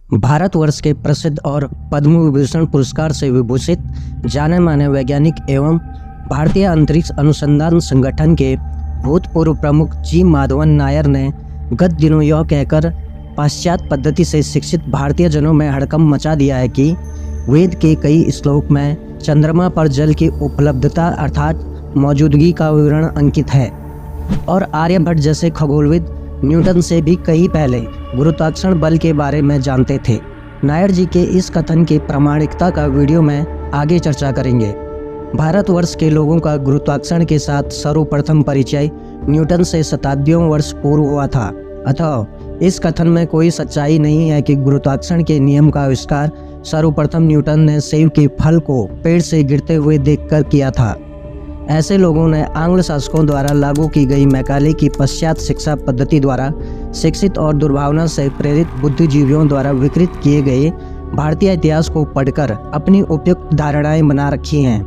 भारतवर्ष के प्रसिद्ध और पद्म विभूषण पुरस्कार से विभूषित जाने माने वैज्ञानिक एवं भारतीय अंतरिक्ष अनुसंधान संगठन के भूतपूर्व प्रमुख जी माधवन नायर ने गत दिनों यह कहकर पाश्चात्य पद्धति से शिक्षित भारतीय जनों में हड़कंप मचा दिया है कि वेद के कई श्लोक में चंद्रमा पर जल की उपलब्धता अर्थात मौजूदगी का विवरण अंकित है और आर्यभट्ट जैसे खगोलविद न्यूटन से भी कहीं पहले गुरुत्वाकर्षण बल के बारे में जानते थे। नायर जी के इस कथन की प्रामाणिकता का वीडियो में आगे चर्चा करेंगे। भारतवर्ष के लोगों का गुरुत्वाकर्षण के साथ सर्वप्रथम परिचय न्यूटन से शताब्दियों वर्ष पूर्व हुआ था। अतः इस कथन में कोई सच्चाई नहीं है कि गुरुत्वाकर्षण के नियम का आविष्कार सर्वप्रथम न्यूटन ने सेब के फल को पेड़ से गिरते हुए देखकर किया था। ऐसे लोगों ने आंग्ल शासकों द्वारा लागू की गई मैकाले की पश्चात शिक्षा पद्धति द्वारा शिक्षित और दुर्भावना से प्रेरित बुद्धिजीवियों द्वारा विकृत किए गए भारतीय इतिहास को पढ़कर अपनी उपयुक्त धारणाएं बना रखी हैं।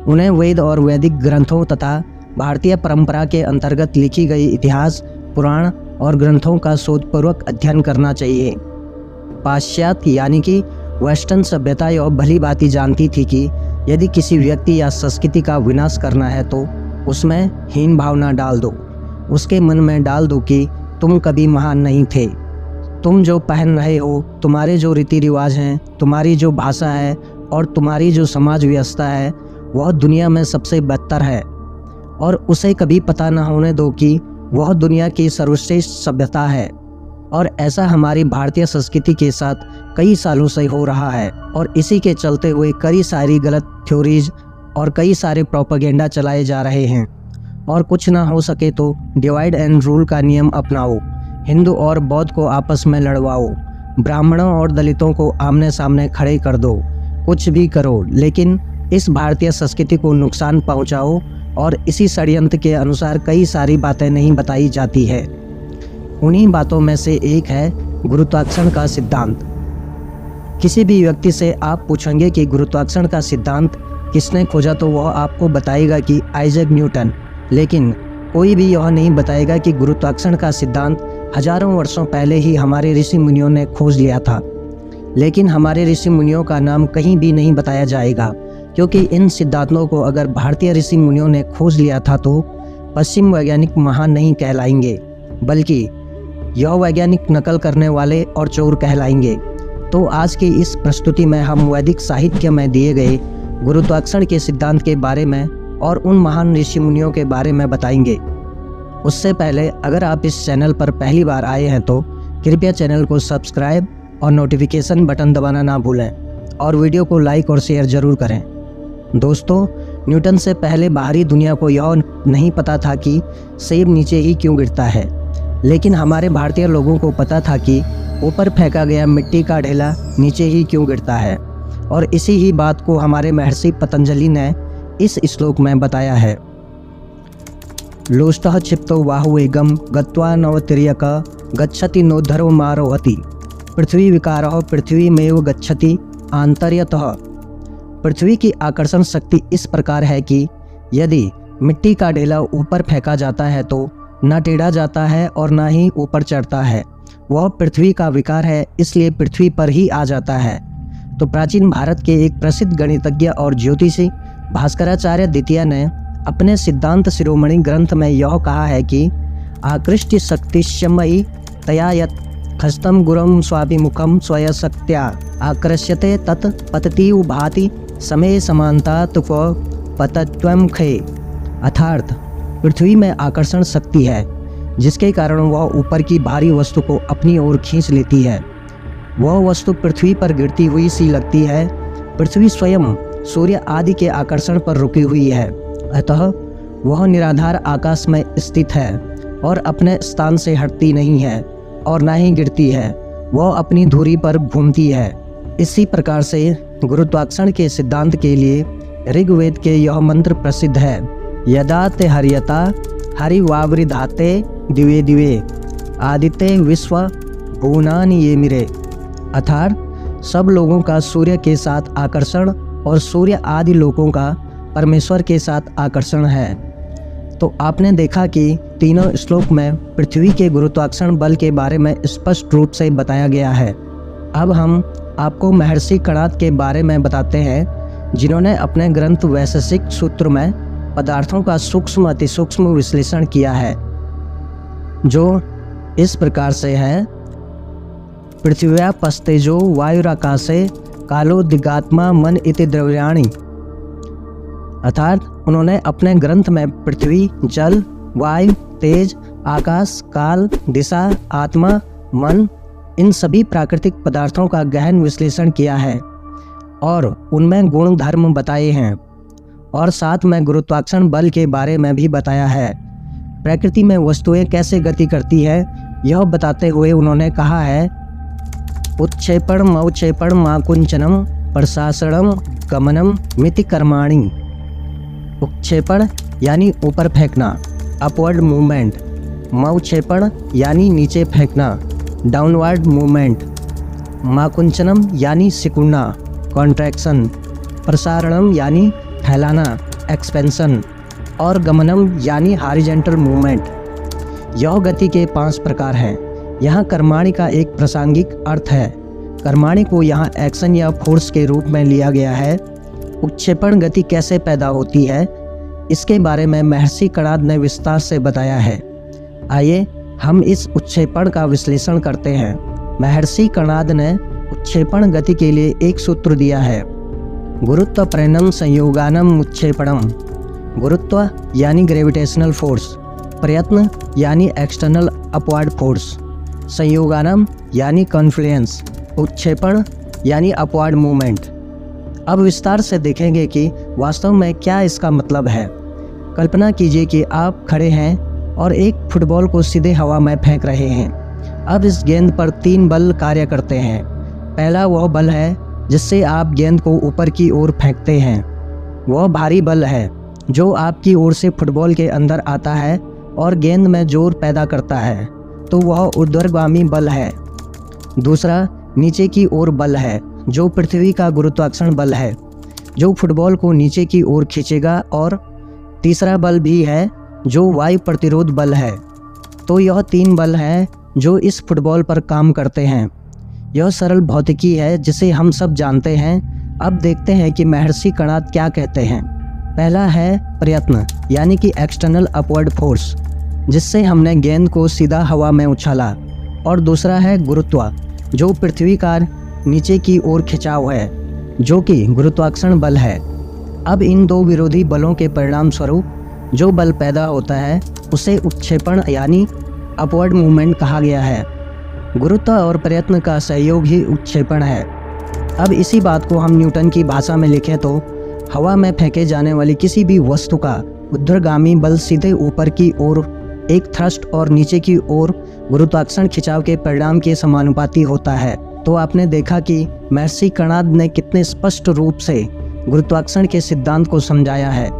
उन्हें वेद और वैदिक ग्रंथों तथा भारतीय परंपरा के अंतर्गत लिखी गई इतिहास, पुराण और ग्रंथों का शोधपूर्वक अध्ययन करना चाहिए। पाश्चात्य यानी कि वेस्टर्न सभ्यता यह भली भांति जानती थी कि यदि किसी व्यक्ति या संस्कृति का विनाश करना है तो उसमें हीन भावना डाल दो। उसके मन में डाल दो कि तुम कभी महान नहीं थे। तुम जो पहन रहे हो, तुम्हारे जो रीति रिवाज हैं, तुम्हारी जो भाषा है और तुम्हारी जो समाज व्यवस्था है वह दुनिया में सबसे बदतर है और उसे कभी पता न होने दो कि वह दुनिया की सर्वश्रेष्ठ सभ्यता है। और ऐसा हमारी भारतीय संस्कृति के साथ कई सालों से हो रहा है और इसी के चलते हुए कई सारी गलत थ्योरीज और कई सारे प्रोपेगेंडा चलाए जा रहे हैं। और कुछ ना हो सके तो डिवाइड एंड रूल का नियम अपनाओ, हिंदू और बौद्ध को आपस में लड़वाओ, ब्राह्मणों और दलितों को आमने सामने खड़े कर दो, कुछ भी करो लेकिन इस भारतीय संस्कृति को नुकसान पहुंचाओ। और इसी षड्यंत्र के अनुसार कई सारी बातें नहीं बताई जाती है। उन्हीं बातों में से एक है गुरुत्वाकर्षण का सिद्धांत। किसी भी व्यक्ति से आप पूछेंगे कि गुरुत्वाकर्षण का सिद्धांत किसने खोजा तो वह आपको बताएगा कि आइजैक न्यूटन, लेकिन कोई भी यह नहीं बताएगा कि गुरुत्वाकर्षण का सिद्धांत हजारों वर्षों पहले ही हमारे ऋषि मुनियों ने खोज लिया था। लेकिन हमारे ऋषि मुनियों का नाम कहीं भी नहीं बताया जाएगा, क्योंकि इन सिद्धांतों को अगर भारतीय ऋषि मुनियों ने खोज लिया था तो पश्चिम वैज्ञानिक महान नहीं कहलाएंगे, बल्कि यह वैज्ञानिक नकल करने वाले और चोर कहलाएंगे। तो आज की इस प्रस्तुति में हम वैदिक साहित्य में दिए गए गुरुत्वाकर्षण के सिद्धांत के बारे में और उन महान ऋषि मुनियों के बारे में बताएंगे। उससे पहले अगर आप इस चैनल पर पहली बार आए हैं तो कृपया चैनल को सब्सक्राइब और नोटिफिकेशन बटन दबाना ना भूलें और वीडियो को लाइक और शेयर ज़रूर करें। दोस्तों, न्यूटन से पहले बाहरी दुनिया को यह नहीं पता था कि सेब नीचे ही क्यों गिरता है, लेकिन हमारे भारतीय लोगों को पता था कि ऊपर फेंका गया मिट्टी का ढेला नीचे ही क्यों गिरता है। और इसी ही बात को हमारे महर्षि पतंजलि ने इस श्लोक में बताया है। लोष्टः क्षिप्तो बाहुवेगम गत्वा नवतिर्यक गच्छति नोद्धर्वमारोहति पृथ्वी विकारः पृथ्वीमेव गच्छति आंतर्यतः। पृथ्वी की आकर्षण शक्ति इस प्रकार है कि यदि मिट्टी का ढेला ऊपर फेंका जाता है तो न टेढ़ा जाता है और न ही ऊपर चढ़ता है। वह पृथ्वी का विकार है, इसलिए पृथ्वी पर ही आ जाता है। तो प्राचीन भारत के एक प्रसिद्ध गणितज्ञ और ज्योतिषी भास्कराचार्य द्वितीय ने अपने सिद्धांत शिरोमणि ग्रंथ में यह कहा है कि आकृष्ट शक्तिशमयी तया यत् खस्तम गुरम स्वाभिमुखम स्वयशक्त्या आकृष्यते तत् पततीव भाति समय समानता तुक पतत्वम खे। अर्थात पृथ्वी में आकर्षण शक्ति है जिसके कारण वह ऊपर की भारी वस्तु को अपनी ओर खींच लेती है। वह वस्तु पृथ्वी पर गिरती हुई सी लगती है। पृथ्वी स्वयं सूर्य आदि के आकर्षण पर रुकी हुई है, अतः वह निराधार आकाश में स्थित है और अपने स्थान से हटती नहीं है और न ही गिरती है, वह अपनी धुरी पर घूमती है। इसी प्रकार से गुरुत्वाकर्षण के सिद्धांत के लिए ऋग्वेद के यह मंत्र प्रसिद्ध है। यदा ते हरियता हरिवावृधाते दिवे दिवे आदित्य विश्व भुवनानि ये मिरे। अर्थात सब लोगों का सूर्य के साथ आकर्षण और सूर्य आदि लोगों का परमेश्वर के साथ आकर्षण है। तो आपने देखा कि तीनों श्लोक में पृथ्वी के गुरुत्वाकर्षण बल के बारे में स्पष्ट रूप से बताया गया है। अब हम आपको महर्षि कणाद के बारे में बताते हैं, जिन्होंने अपने ग्रंथ वैशेषिक सूत्र में पदार्थों का सूक्ष्म अति सूक्ष्म विश्लेषण किया है, जो इस प्रकार से है। पृथिव्या पस्तेजो वायुराकाशे कालो दिगात्मा मन इति द्रव्याणि। अर्थात उन्होंने अपने ग्रंथ में पृथ्वी, जल, वायु, तेज, आकाश, काल, दिशा, आत्मा, मन, इन सभी प्राकृतिक पदार्थों का गहन विश्लेषण किया है और उनमें गुण धर्म बताए हैं, और साथ में गुरुत्वाकर्षण बल के बारे में भी बताया है। प्रकृति में वस्तुएं कैसे गति करती है यह बताते हुए उन्होंने कहा है, उत्क्षेपण मौक्षेपण माकुंचनम प्रशासनम गमनम मिति कर्माणि। उत्क्षेपण यानी ऊपर फेंकना, अपवर्ड मूवमेंट। मौक्षेपण यानी नीचे फेंकना, डाउनवर्ड मूवमेंट। माकुंचनम यानी सिकुड़ना, कॉन्ट्रैक्शन। प्रसारणम यानी फैलाना, एक्सपेंशन। और गमनम यानी हॉरिजॉन्टल मूवमेंट। यह गति के 5 प्रकार हैं। यहाँ कर्माणि का एक प्रासंगिक अर्थ है। कर्माणि को यहाँ एक्शन या फोर्स के रूप में लिया गया है। उत्क्षेपण गति कैसे पैदा होती है, इसके बारे में महर्षि कणाद ने विस्तार से बताया है। आइए हम इस उत्क्षेपण का विश्लेषण करते हैं। महर्षि कणाद ने उत्क्षेपण गति के लिए एक सूत्र दिया है, गुरुत्व प्रेरणम संयोगानम उत्क्षेपणम। गुरुत्व यानी ग्रेविटेशनल फोर्स, प्रयत्न यानी एक्सटर्नल अपवर्ड फोर्स, संयोगानम यानी कॉन्फ्लुएंस, उत्क्षेपण यानी अपवर्ड मूवमेंट। अब विस्तार से देखेंगे कि वास्तव में क्या इसका मतलब है। कल्पना कीजिए कि आप खड़े हैं और एक फुटबॉल को सीधे हवा में फेंक रहे हैं। अब इस गेंद पर 3 बल कार्य करते हैं। पहला वह बल है जिससे आप गेंद को ऊपर की ओर फेंकते हैं। वह भारी बल है जो आपकी ओर से फुटबॉल के अंदर आता है और गेंद में जोर पैदा करता है, तो वह ऊर्ध्वगामी बल है। दूसरा नीचे की ओर बल है, जो पृथ्वी का गुरुत्वाकर्षण बल है, जो फुटबॉल को नीचे की ओर खींचेगा। और तीसरा बल भी है जो वायु प्रतिरोध बल है। तो यह 3 बल हैं जो इस फुटबॉल पर काम करते हैं। यह सरल भौतिकी है जिसे हम सब जानते हैं। अब देखते हैं कि महर्षि कणाद क्या कहते हैं। पहला है प्रयत्न यानी कि एक्सटर्नल अपवर्ड फोर्स, जिससे हमने गेंद को सीधा हवा में उछाला। और दूसरा है गुरुत्व, जो पृथ्वी का नीचे की ओर खिंचाव है, जो कि गुरुत्वाकर्षण बल है। अब इन 2 विरोधी बलों के परिणाम स्वरूप जो बल पैदा होता है उसे उत्क्षेपण यानी अपवर्ड मूवमेंट कहा गया है। गुरुत्व और प्रयत्न का सहयोग ही उत्क्षेपण है। अब इसी बात को हम न्यूटन की भाषा में लिखें तो हवा में फेंके जाने वाली किसी भी वस्तु का ऊर्ध्वगामी बल सीधे ऊपर की ओर एक थ्रस्ट और नीचे की ओर गुरुत्वाकर्षण खिंचाव के परिणाम के समानुपाती होता है। तो आपने देखा कि महर्षि कणाद ने कितने स्पष्ट रूप से गुरुत्वाकर्षण के सिद्धांत को समझाया है।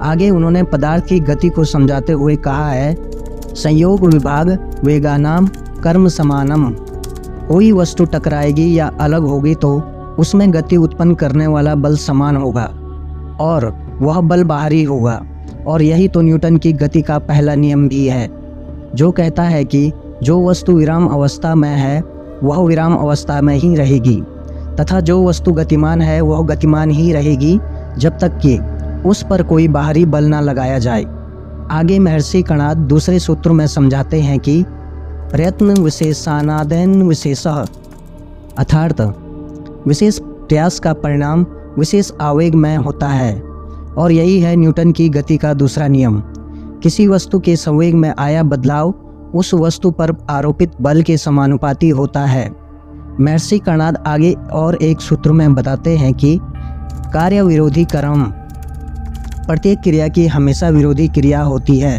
आगे उन्होंने पदार्थ की गति को समझाते हुए कहा है, संयोग विभाग वेगानाम कर्म समानम। कोई वस्तु टकराएगी या अलग होगी तो उसमें गति उत्पन्न करने वाला बल समान होगा और वह बल बाहरी होगा। और यही तो न्यूटन की गति का पहला नियम भी है, जो कहता है कि जो वस्तु विराम अवस्था में है वह विराम अवस्था में ही रहेगी, तथा जो वस्तु गतिमान है वह गतिमान ही रहेगी जब तक कि उस पर कोई बाहरी बल ना लगाया जाए। आगे महर्षि कणाद दूसरे सूत्र में समझाते हैं कि प्रयत्न विशेषानादेन विशेषः, अर्थात विशेष प्रयास का परिणाम विशेष आवेग में होता है। और यही है न्यूटन की गति का दूसरा नियम। किसी वस्तु के संवेग में आया बदलाव उस वस्तु पर आरोपित बल के समानुपाती होता है। महर्षि कणाद आगे और एक सूत्र में बताते हैं कि कार्य विरोधी कर्म, प्रत्येक क्रिया की हमेशा विरोधी क्रिया होती है।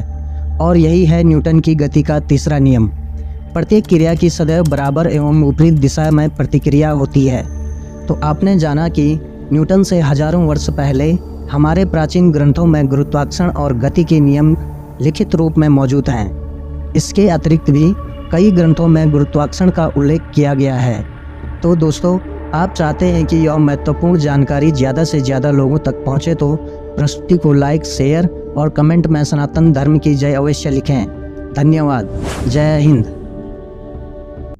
और यही है न्यूटन की गति का तीसरा नियम। प्रत्येक क्रिया की सदैव बराबर एवं विपरीत दिशा में प्रतिक्रिया होती है। तो आपने जाना कि न्यूटन से हजारों वर्ष पहले हमारे प्राचीन ग्रंथों में गुरुत्वाकर्षण और गति के नियम लिखित रूप में मौजूद हैं। इसके अतिरिक्त भी कई ग्रंथों में गुरुत्वाकर्षण का उल्लेख किया गया है। तो दोस्तों, आप चाहते हैं कि यह महत्वपूर्ण जानकारी ज़्यादा से ज़्यादा लोगों तक पहुँचे तो प्रस्तुति को लाइक, शेयर और कमेंट में सनातन धर्म की जय अवश्य लिखें। धन्यवाद। जय हिंद।